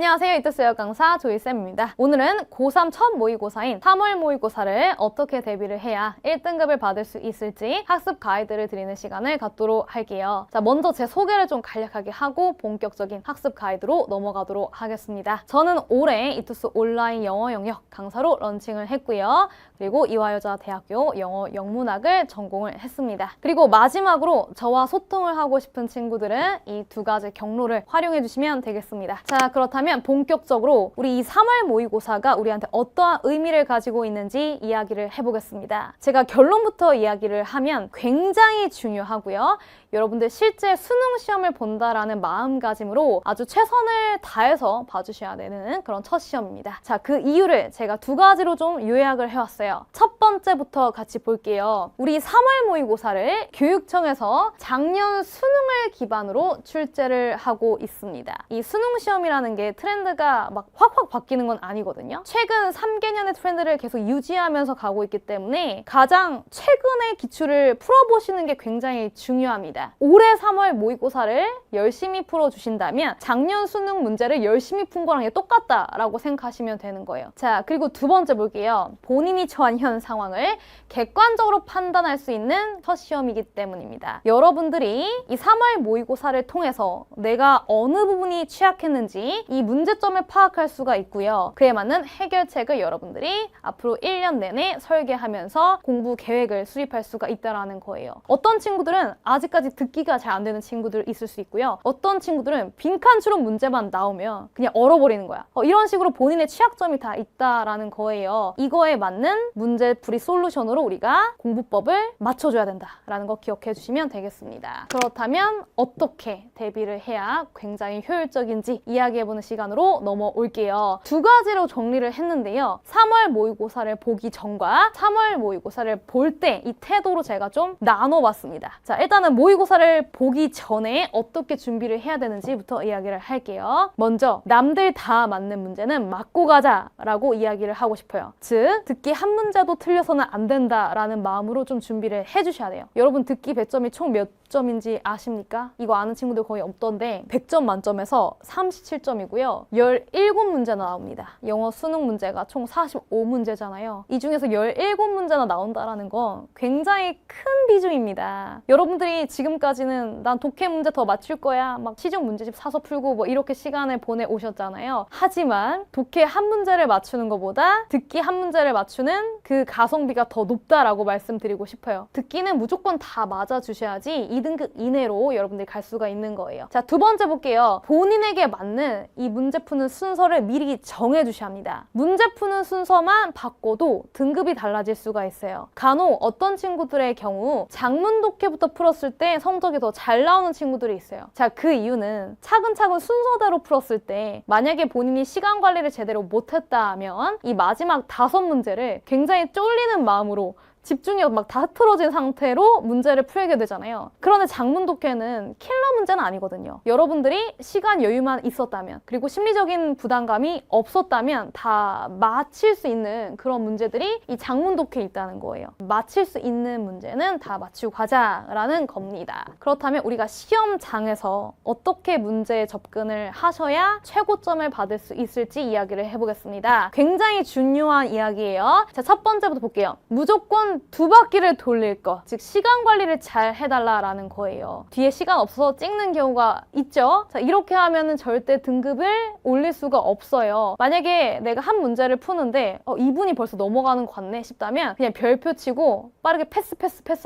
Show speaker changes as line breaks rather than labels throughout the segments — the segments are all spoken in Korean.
안녕하세요. 이투스 여학 강사 조이쌤입니다. 오늘은 고3 첫 모의고사인 3월 모의고사를 어떻게 대비를 해야 1등급을 받을 수 있을지 학습 가이드를 드리는 시간을 갖도록 할게요. 자, 먼저 제 소개를 좀 간략하게 하고 본격적인 학습 가이드로 넘어가도록 하겠습니다. 저는 올해 이투스 온라인 영어 영역 강사로 런칭을 했고요. 그리고 이화여자대학교 영어 영문학을 전공을 했습니다. 그리고 마지막으로 저와 소통을 하고 싶은 친구들은 이 두 가지 경로를 활용해 주시면 되겠습니다. 자, 그렇다면 본격적으로 우리 이 3월 모의고사가 우리한테 어떠한 의미를 가지고 있는지 이야기를 해보겠습니다. 제가 결론부터 이야기를 하면 굉장히 중요하고요. 여러분들 실제 수능 시험을 본다라는 마음가짐으로 아주 최선을 다해서 봐주셔야 되는 그런 첫 시험입니다. 자, 그 이유를 제가 두 가지로 좀 요약을 해왔어요. 첫 번째부터 같이 볼게요. 우리 3월 모의고사를 교육청에서 작년 수능을 기반으로 출제를 하고 있습니다. 이 수능 시험이라는 게 트렌드가 막 확확 바뀌는 건 아니거든요. 최근 3개년의 트렌드를 계속 유지하면서 가고 있기 때문에 가장 최근의 기출을 풀어보시는 게 굉장히 중요합니다. 올해 3월 모의고사를 열심히 풀어주신다면 작년 수능 문제를 열심히 푼 거랑 똑같다라고 생각하시면 되는 거예요. 자, 그리고 두 번째 볼게요. 본인이 처한 현 상황을 객관적으로 판단할 수 있는 첫 시험이기 때문입니다. 여러분들이 이 3월 모의고사를 통해서 내가 어느 부분이 취약했는지 이 문제점을 파악할 수가 있고요. 그에 맞는 해결책을 여러분들이 앞으로 1년 내내 설계하면서 공부 계획을 수립할 수가 있다는 거예요. 어떤 친구들은 아직까지 듣기가 잘 안 되는 친구들 있을 수 있고요. 어떤 친구들은 빈칸 추론 문제만 나오면 그냥 얼어버리는 거야. 이런 식으로 본인의 취약점이 다 있다라는 거예요. 이거에 맞는 문제풀이 솔루션으로 우리가 공부법을 맞춰줘야 된다라는 거 기억해 주시면 되겠습니다. 그렇다면 어떻게 대비를 해야 굉장히 효율적인지 이야기해보는 시간으로 넘어올게요. 두 가지로 정리를 했는데요. 3월 모의고사를 보기 전과 3월 모의고사를 볼 때 이 태도로 제가 좀 나눠봤습니다. 자, 일단은 모의고사를 보기 전에 어떻게 준비를 해야 되는지부터 이야기를 할게요. 먼저 남들 다 맞는 문제는 맞고 가자라고 이야기를 하고 싶어요. 즉, 듣기 한 문제도 틀려서는 안 된다라는 마음으로 좀 준비를 해주셔야 돼요. 여러분 듣기 100점이 총 몇 점인지 아십니까? 이거 아는 친구들 거의 없던데 100점 만점에서 37점이고요. 17문제나 나옵니다. 영어 수능 문제가 총 45문제잖아요. 이 중에서 17문제나 나온다라는 건 굉장히 큰 비중입니다. 여러분들이 지금까지는 난 독해 문제 더 맞출 거야. 막 시중 문제집 사서 풀고 뭐 이렇게 시간을 보내 오셨잖아요. 하지만 독해 한 문제를 맞추는 것보다 듣기 한 문제를 맞추는 그 가성비가 더 높다라고 말씀드리고 싶어요. 듣기는 무조건 다 맞아주셔야지 2등급 이내로 여러분들이 갈 수가 있는 거예요. 자, 두 번째 볼게요. 본인에게 맞는 이 문제 푸는 순서를 미리 정해주셔야 합니다. 문제 푸는 순서만 바꿔도 등급이 달라질 수가 있어요. 간혹 어떤 친구들의 경우 작문 독해부터 풀었을 때 성적이 더 잘 나오는 친구들이 있어요. 자, 그 이유는 차근차근 순서대로 풀었을 때 만약에 본인이 시간 관리를 제대로 못했다 하면 이 마지막 5문제를 굉장히 쫄리는 마음으로 집중력 막 다 흐트러진 상태로 문제를 풀게 되잖아요. 그런데 작문 독해는 킬러 문제는 아니거든요. 여러분들이 시간 여유만 있었다면 그리고 심리적인 부담감이 없었다면 다 맞힐 수 있는 그런 문제들이 이 작문 독해에 있다는 거예요. 맞힐 수 있는 문제는 다 맞추고 가자라는 겁니다. 그렇다면 우리가 시험장에서 어떻게 문제에 접근을 하셔야 최고점을 받을 수 있을지 이야기를 해보겠습니다. 굉장히 중요한 이야기예요. 자, 첫 번째부터 볼게요. 무조건 2바퀴를 돌릴 거, 즉 시간 관리를 잘 해달라라는 거예요. 뒤에 시간 없어서 찍는 경우가 있죠. 자, 이렇게 하면은 절대 등급을 올릴 수가 없어요. 만약에 내가 한 문제를 푸는데 2분이 벌써 넘어가는 것 같네 싶다면 그냥 별표 치고 빠르게 패스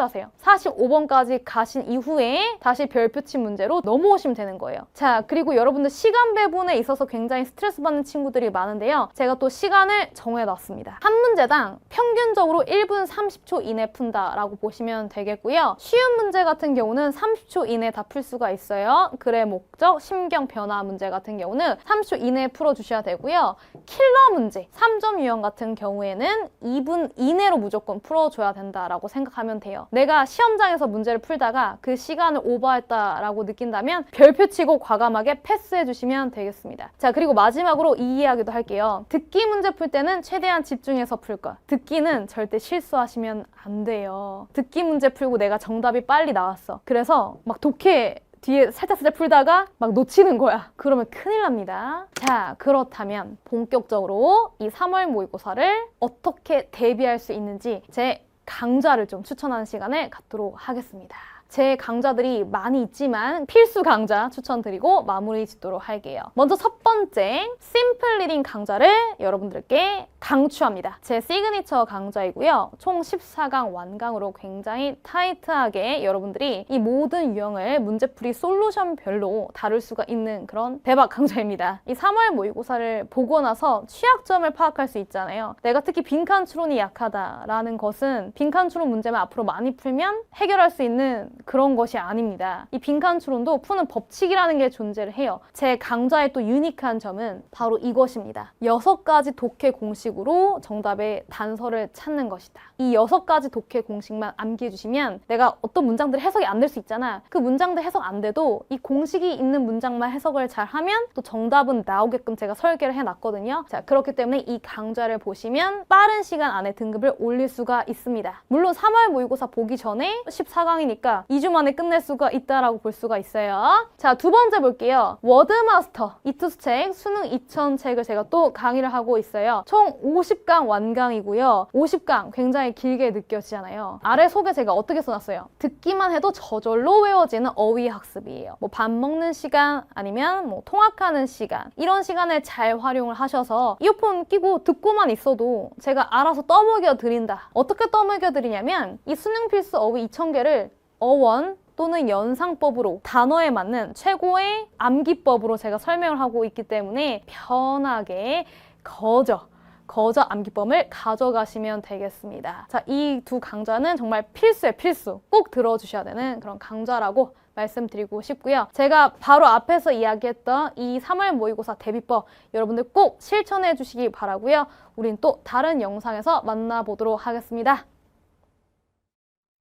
하세요. 45번까지 가신 이후에 다시 별표 친 문제로 넘어오시면 되는 거예요. 자, 그리고 여러분들 시간 배분에 있어서 굉장히 스트레스 받는 친구들이 많은데요. 제가 또 시간을 정해놨습니다. 한 문제당 평균적으로 1분 30초 이내 푼다라고 보시면 되겠고요. 쉬운 문제 같은 경우는 30초 이내 다 풀 수가 있어요. 글의 목적, 심경 변화 문제 같은 경우는 30초 이내에 풀어주셔야 되고요. 킬러 문제, 3점 유형 같은 경우에는 2분 이내로 무조건 풀어줘야 된다라고 생각하면 돼요. 내가 시험장에서 문제를 풀다가 그 시간을 오버했다라고 느낀다면 별표 치고 과감하게 패스해주시면 되겠습니다. 자, 그리고 마지막으로 이 이야기도 할게요. 듣기 문제 풀 때는 최대한 집중해서 풀 것. 듣기는 절대 실수하시면 안 돼요. 듣기 문제 풀고 내가 정답이 빨리 나왔어. 그래서 막 독해 뒤에 살짝 풀다가 막 놓치는 거야. 그러면 큰일 납니다. 자, 그렇다면 본격적으로 이 3월 모의고사를 어떻게 대비할 수 있는지 제 강좌를 좀 추천하는 시간을 갖도록 하겠습니다. 제 강좌들이 많이 있지만 필수 강좌 추천드리고 마무리 짓도록 할게요. 먼저 첫 번째 심플 리딩 강좌를 여러분들께 강추합니다. 제 시그니처 강좌이고요. 총 14강 완강으로 굉장히 타이트하게 여러분들이 이 모든 유형을 문제풀이 솔루션별로 다룰 수가 있는 그런 대박 강좌입니다. 이 3월 모의고사를 보고 나서 취약점을 파악할 수 있잖아요. 내가 특히 빈칸 추론이 약하다라는 것은 빈칸 추론 문제만 앞으로 많이 풀면 해결할 수 있는 그런 것이 아닙니다. 이 빈칸 추론도 푸는 법칙이라는 게 존재를 해요. 제 강좌의 또 유니크한 점은 바로 이것입니다. 6가지 독해 공식으로 정답의 단서를 찾는 것이다. 이 6가지 독해 공식만 암기해 주시면 내가 어떤 문장들이 해석이 안 될 수 있잖아. 그 문장들 해석 안 돼도 이 공식이 있는 문장만 해석을 잘 하면 또 정답은 나오게끔 제가 설계를 해놨거든요. 자, 그렇기 때문에 이 강좌를 보시면 빠른 시간 안에 등급을 올릴 수가 있습니다. 물론 3월 모의고사 보기 전에 14강이니까 2주 만에 끝낼 수가 있다라고 볼 수가 있어요. 자, 두 번째 볼게요. 워드마스터 이투스 책, 수능 2000 책을 제가 또 강의를 하고 있어요. 총 50강 완강이고요. 50강 굉장히 길게 느껴지잖아요. 아래 속에 제가 어떻게 써놨어요? 듣기만 해도 저절로 외워지는 어휘 학습이에요. 뭐 밥 먹는 시간 아니면 뭐 통학하는 시간 이런 시간을 잘 활용을 하셔서 이어폰 끼고 듣고만 있어도 제가 알아서 떠먹여 드린다. 어떻게 떠먹여 드리냐면 이 수능 필수 어휘 2000개를 어원 또는 연상법으로 단어에 맞는 최고의 암기법으로 제가 설명을 하고 있기 때문에 편하게 거저 암기법을 가져가시면 되겠습니다. 자, 이 두 강좌는 정말 필수예요, 필수. 꼭 들어주셔야 되는 그런 강좌라고 말씀드리고 싶고요. 제가 바로 앞에서 이야기했던 이 3월 모의고사 대비법 여러분들 꼭 실천해 주시기 바라고요. 우린 또 다른 영상에서 만나보도록 하겠습니다.